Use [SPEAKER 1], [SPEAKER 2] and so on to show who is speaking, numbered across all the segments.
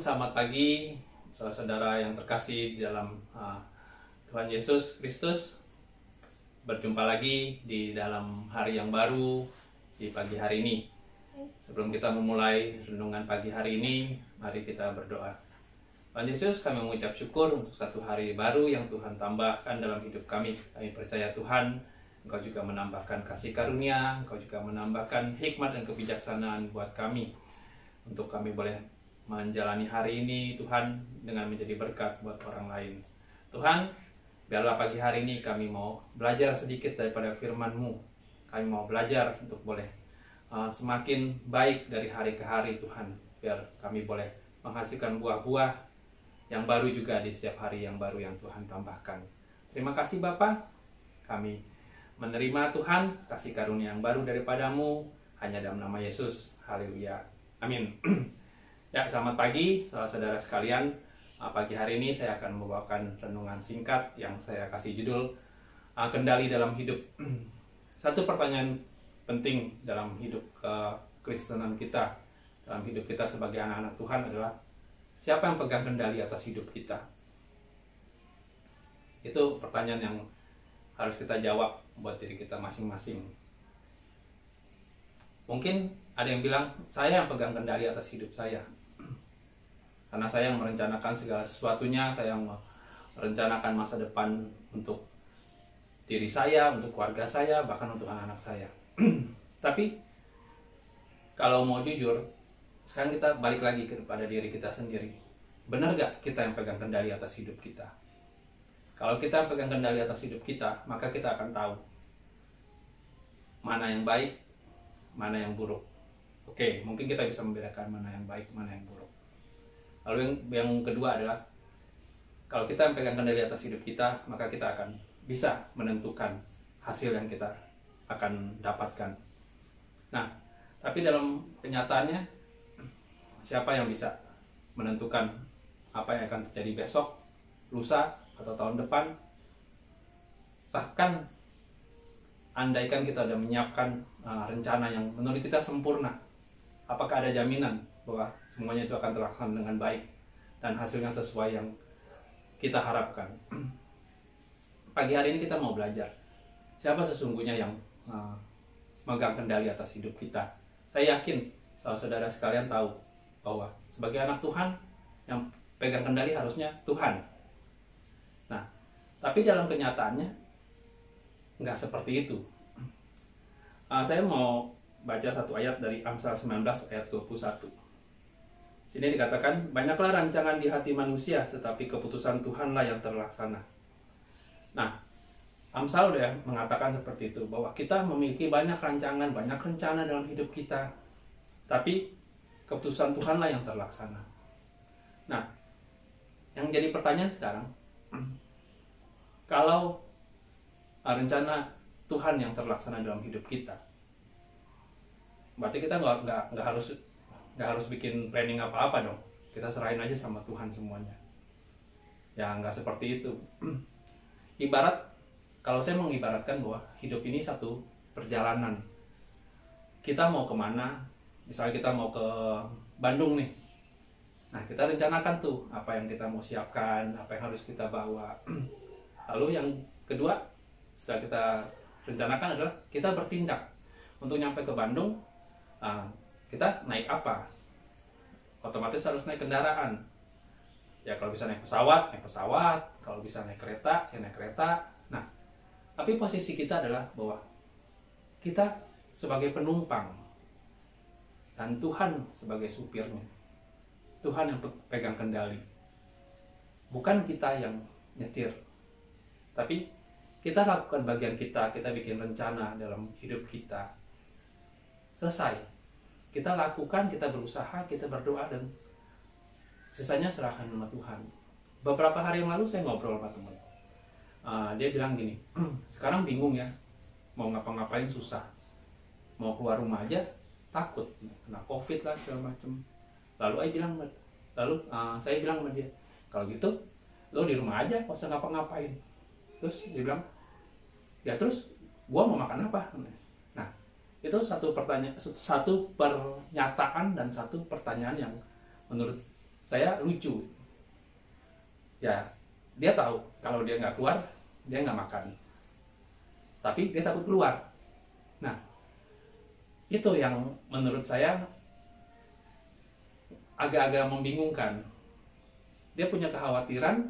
[SPEAKER 1] selamat pagi saudara-saudara yang terkasih di dalam Tuhan Yesus Kristus. Berjumpa lagi di dalam hari yang baru di pagi hari ini. Sebelum kita memulai renungan pagi hari ini, mari kita berdoa. Tuhan Yesus, kami mengucap syukur untuk satu hari baru yang Tuhan tambahkan dalam hidup kami. Kami percaya Tuhan, Engkau juga menambahkan kasih karunia, Engkau juga menambahkan hikmat dan kebijaksanaan buat kami. Untuk kami boleh menjalani hari ini, Tuhan, dengan menjadi berkat buat orang lain. Tuhan, biarlah pagi hari ini kami mau belajar sedikit daripada firman-Mu. Kami mau belajar untuk boleh semakin baik dari hari ke hari, Tuhan. Biar kami boleh menghasilkan buah-buah yang baru juga di setiap hari yang baru yang Tuhan tambahkan. Terima kasih Bapa, kami menerima Tuhan, kasih karunia yang baru daripada-Mu, hanya dalam nama Yesus. Haleluya. Amin. Ya, selamat pagi saudara-saudara sekalian. Pagi hari ini saya akan membawakan renungan singkat yang saya kasih judul Kendali dalam Hidup. Satu pertanyaan penting dalam hidup kekristenan kita, dalam hidup kita sebagai anak-anak Tuhan adalah siapa yang pegang kendali atas hidup kita? Itu pertanyaan yang harus kita jawab buat diri kita masing-masing. Mungkin ada yang bilang, saya yang pegang kendali atas hidup saya. Karena saya yang merencanakan segala sesuatunya, saya yang merencanakan masa depan untuk diri saya, untuk keluarga saya, bahkan untuk anak-anak saya. Tapi, kalau mau jujur, sekarang kita balik lagi kepada diri kita sendiri. Benar gak kita yang pegang kendali atas hidup kita? Kalau kita yang pegang kendali atas hidup kita, maka kita akan tahu mana yang baik, mana yang buruk. Oke, mungkin kita bisa membedakan mana yang baik, mana yang buruk. Lalu yang kedua adalah, kalau kita yang pegang kendali atas hidup kita, maka kita akan bisa menentukan hasil yang kita akan dapatkan. Nah, tapi dalam kenyataannya, siapa yang bisa menentukan apa yang akan terjadi besok, lusa, atau tahun depan? Bahkan, andaikan kita sudah menyiapkan rencana yang menurut kita sempurna, apakah ada jaminan bahwa semuanya itu akan terlaksana dengan baik dan hasilnya sesuai yang kita harapkan? Pagi hari ini kita mau belajar siapa sesungguhnya yang megang kendali atas hidup kita. Saya yakin saudara sekalian tahu bahwa sebagai anak Tuhan yang pegang kendali harusnya Tuhan. Nah, tapi dalam kenyataannya nggak seperti itu. Saya mau baca satu ayat dari Amsal 19 ayat 21. Sini dikatakan, banyaklah rancangan di hati manusia, tetapi keputusan Tuhanlah yang terlaksana. Nah, Amsal udah mengatakan seperti itu, bahwa kita memiliki banyak rancangan, banyak rencana dalam hidup kita, tapi keputusan Tuhanlah yang terlaksana. Nah, yang jadi pertanyaan sekarang, kalau rencana Tuhan yang terlaksana dalam hidup kita, berarti kita nggak harus bikin planning apa-apa dong. Kita serahin aja sama Tuhan semuanya. Ya nggak seperti itu. Ibarat, kalau saya mengibaratkan bahwa hidup ini satu perjalanan. Kita mau kemana? Misalnya kita mau ke Bandung nih. Nah, kita rencanakan tuh apa yang kita mau siapkan, apa yang harus kita bawa. Lalu yang kedua, setelah kita rencanakan adalah kita bertindak. Untuk nyampe ke Bandung, kita naik apa? Otomatis harus naik kendaraan. Ya kalau bisa naik pesawat, kalau bisa naik kereta, ya naik kereta. Nah, tapi posisi kita adalah bahwa kita sebagai penumpang dan Tuhan sebagai supirnya. Tuhan yang pegang kendali. Bukan kita yang nyetir. Tapi kita lakukan bagian kita bikin rencana dalam hidup kita. Selesai. Kita lakukan, kita berusaha, kita berdoa, dan sisanya serahkan sama Tuhan. Beberapa hari yang lalu saya ngobrol sama teman. Dia bilang gini, sekarang bingung ya, mau ngapa-ngapain susah. Mau keluar rumah aja takut, kena COVID lah segala macem. Lalu saya bilang sama dia, kalau gitu lo di rumah aja, gak usah ngapa-ngapain. Terus dia bilang, ya terus gua mau makan apa? Nah, itu satu pernyataan dan satu pertanyaan yang menurut saya lucu. Ya, dia tahu kalau dia nggak keluar, dia nggak makan. Tapi dia takut keluar. Nah, itu yang menurut saya agak-agak membingungkan. Dia punya kekhawatiran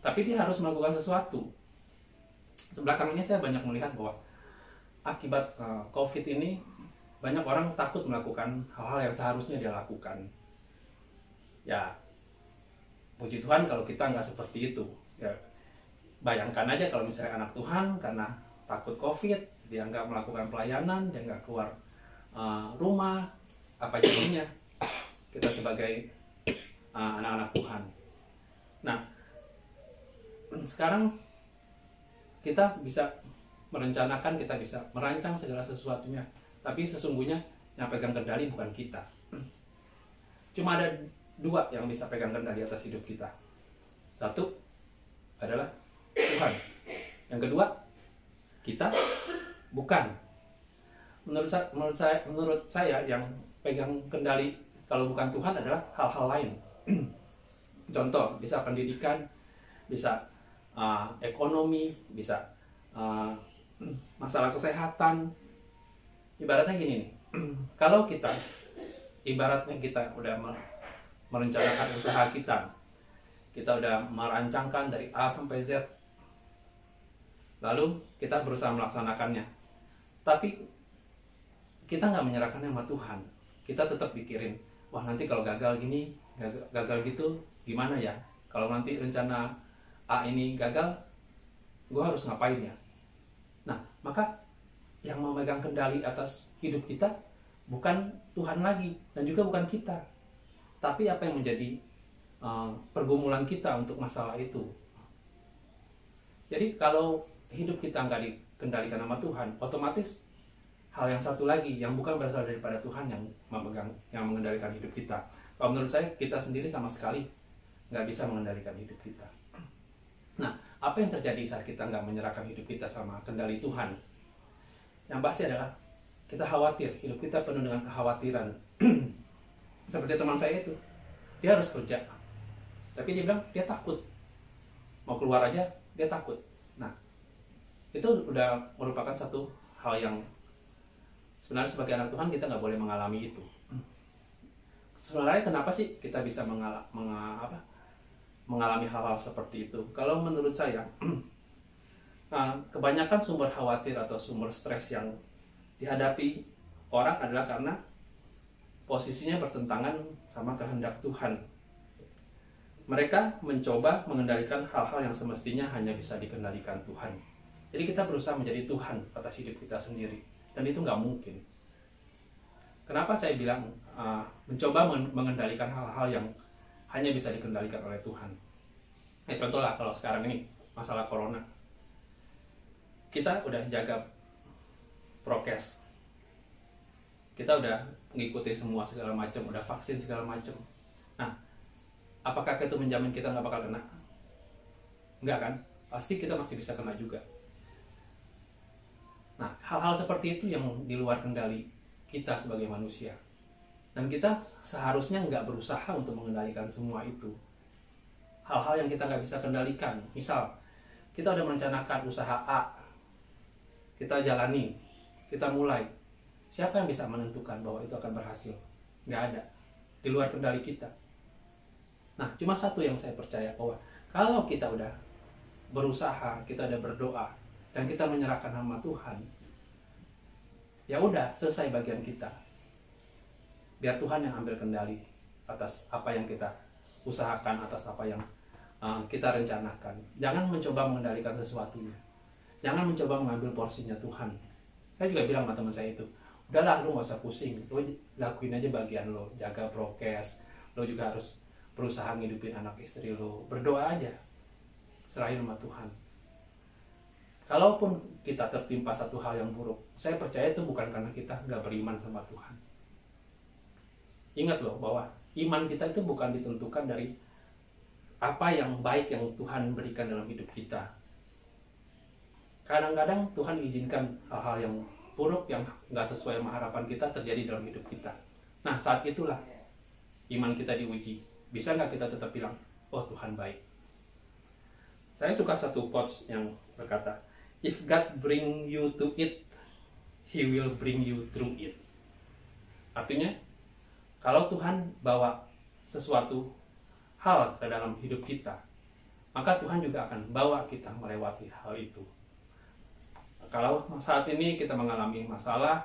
[SPEAKER 1] tapi dia harus melakukan sesuatu. Sebelakang ini saya banyak melihat bahwa akibat COVID ini banyak orang takut melakukan hal-hal yang seharusnya dia lakukan. Ya, puji Tuhan kalau kita nggak seperti itu. Ya, bayangkan aja kalau misalnya anak Tuhan karena takut COVID, dia nggak melakukan pelayanan, dia nggak keluar rumah, apa jadinya kita sebagai anak-anak Tuhan. Nah, sekarang kita bisa merencanakan, kita bisa merancang segala sesuatunya, tapi sesungguhnya yang pegang kendali bukan kita. Cuma ada dua yang bisa pegang kendali atas hidup kita. Satu adalah Tuhan. Yang kedua, kita bukan. Menurut saya yang pegang kendali kalau bukan Tuhan adalah hal-hal lain. Contoh, bisa pendidikan, bisa ekonomi, bisa masalah kesehatan. Ibaratnya gini nih, kalau ibaratnya kita udah merencanakan usaha kita udah merancangkan dari A sampai Z, lalu kita berusaha melaksanakannya, tapi kita nggak menyerahkannya sama Tuhan. Kita tetap pikirin, wah nanti kalau gagal gini, gagal gitu, gimana ya? Kalau nanti rencana A ini gagal, gue harus ngapain ya? Nah, maka yang memegang kendali atas hidup kita bukan Tuhan lagi, dan juga bukan kita. Tapi apa yang menjadi pergumulan kita untuk masalah itu. Jadi kalau hidup kita nggak dikendalikan sama Tuhan, otomatis hal yang satu lagi yang bukan berasal daripada Tuhan yang mengendalikan hidup kita. Kalau menurut saya, kita sendiri sama sekali nggak bisa mengendalikan hidup kita. Nah, apa yang terjadi saat kita nggak menyerahkan hidup kita sama kendali Tuhan? Yang pasti adalah kita khawatir, hidup kita penuh dengan kekhawatiran. Seperti teman saya itu, dia harus kerja, tapi dia bilang dia takut, mau keluar aja dia takut. Nah, itu udah merupakan satu hal yang sebenarnya sebagai anak Tuhan kita nggak boleh mengalami itu. Sebenarnya kenapa sih kita bisa mengalami hal-hal seperti itu? Kalau menurut saya, kebanyakan sumber khawatir atau sumber stres yang dihadapi orang adalah karena posisinya bertentangan sama kehendak Tuhan. Mereka mencoba mengendalikan hal-hal yang semestinya hanya bisa dikendalikan Tuhan. Jadi kita berusaha menjadi Tuhan atas hidup kita sendiri, dan itu nggak mungkin. Kenapa saya bilang mencoba mengendalikan hal-hal yang hanya bisa dikendalikan oleh Tuhan? Contoh lah, kalau sekarang ini masalah corona, kita udah jaga prokes, kita udah mengikuti semua segala macam, udah vaksin segala macam. Nah, apakah itu menjamin kita nggak bakal kena? Enggak kan? Pasti kita masih bisa kena juga. Nah, hal-hal seperti itu yang di luar kendali kita sebagai manusia. Dan kita seharusnya nggak berusaha untuk mengendalikan semua itu. Hal-hal yang kita nggak bisa kendalikan. Misal, kita udah merencanakan usaha A, kita jalani, kita mulai. Siapa yang bisa menentukan bahwa itu akan berhasil? Nggak ada. Di luar kendali kita. Nah, cuma satu yang saya percaya, bahwa kalau kita udah berusaha, kita udah berdoa, dan kita menyerahkan sama Tuhan, ya udah, selesai bagian kita. Biar Tuhan yang ambil kendali atas apa yang kita usahakan, atas apa yang kita rencanakan. Jangan mencoba mengendalikan sesuatunya. Jangan mencoba mengambil porsinya Tuhan. Saya juga bilang sama teman saya itu, udahlah, lu gak usah pusing, lu lakuin aja bagian lo, jaga prokes, lo juga harus berusaha ngidupin anak istri lo, berdoa aja, serahin sama Tuhan. Kalaupun kita tertimpa satu hal yang buruk, saya percaya itu bukan karena kita nggak beriman sama Tuhan. Ingat loh, bahwa iman kita itu bukan ditentukan dari apa yang baik yang Tuhan berikan dalam hidup kita. Kadang-kadang Tuhan izinkan hal-hal yang buruk, yang nggak sesuai sama harapan kita terjadi dalam hidup kita. Nah, saat itulah iman kita diuji, bisa nggak kita tetap bilang, oh Tuhan baik? Saya suka satu quotes yang berkata, if God bring you to it, He will bring you through it. Artinya, kalau Tuhan bawa sesuatu hal ke dalam hidup kita, maka Tuhan juga akan bawa kita melewati hal itu. Kalau saat ini kita mengalami masalah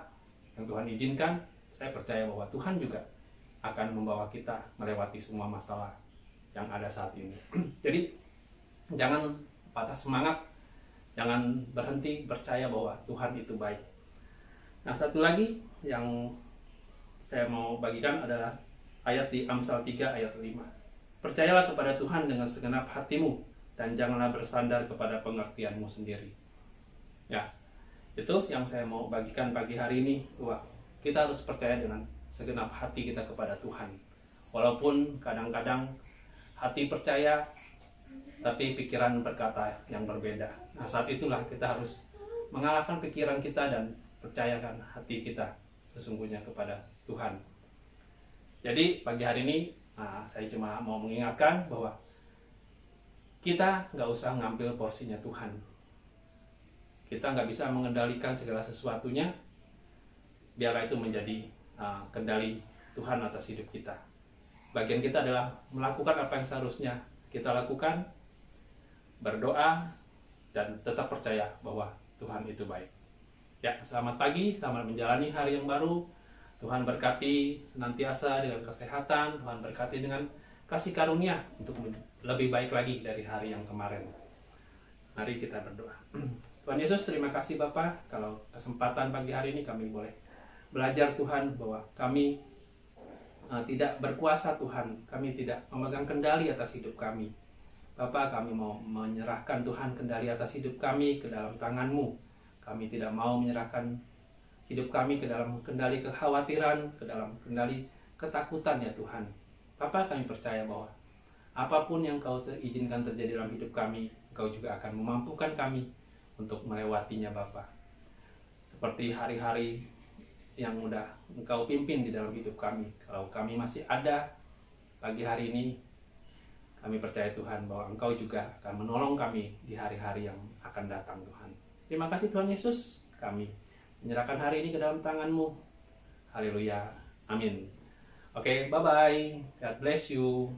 [SPEAKER 1] yang Tuhan izinkan, saya percaya bahwa Tuhan juga akan membawa kita melewati semua masalah yang ada saat ini. Jadi jangan patah semangat, jangan berhenti percaya bahwa Tuhan itu baik. Nah, satu lagi yang saya mau bagikan adalah ayat di Amsal 3 ayat 5. Percayalah kepada Tuhan dengan segenap hatimu dan janganlah bersandar kepada pengertianmu sendiri. Ya, itu yang saya mau bagikan pagi hari ini. Wah, kita harus percaya dengan segenap hati kita kepada Tuhan. Walaupun kadang-kadang hati percaya, tapi pikiran berkata yang berbeda. Nah, saat itulah kita harus mengalahkan pikiran kita dan percayakan hati kita sesungguhnya kepada Tuhan. Jadi pagi hari ini saya cuma mau mengingatkan bahwa kita nggak usah ngambil porsinya Tuhan. Kita nggak bisa mengendalikan segala sesuatunya. Biarlah itu menjadi kendali Tuhan atas hidup kita. Bagian kita adalah melakukan apa yang seharusnya kita lakukan, berdoa, dan tetap percaya bahwa Tuhan itu baik. Ya, selamat pagi, selamat menjalani hari yang baru. Tuhan berkati senantiasa dengan kesehatan, Tuhan berkati dengan kasih karunia untuk lebih baik lagi dari hari yang kemarin. Mari kita berdoa. Tuhan Yesus, terima kasih Bapa, kalau kesempatan pagi hari ini kami boleh belajar Tuhan bahwa kami tidak berkuasa Tuhan, kami tidak memegang kendali atas hidup kami. Bapa, kami mau menyerahkan Tuhan kendali atas hidup kami ke dalam tangan-Mu. Kami tidak mau menyerahkan hidup kami ke dalam kendali kekhawatiran, ke dalam kendali ketakutan ya Tuhan. Bapa, kami percaya bahwa apapun yang Kau izinkan terjadi dalam hidup kami, Kau juga akan memampukan kami untuk melewatinya Bapa. Seperti hari-hari yang udah Engkau pimpin di dalam hidup kami. Kalau kami masih ada pagi hari ini, kami percaya Tuhan bahwa Engkau juga akan menolong kami di hari-hari yang akan datang Tuhan. Terima kasih Tuhan Yesus, kami menyerahkan hari ini ke dalam tangan-Mu. Haleluya, amin. Oke, bye-bye. God bless you.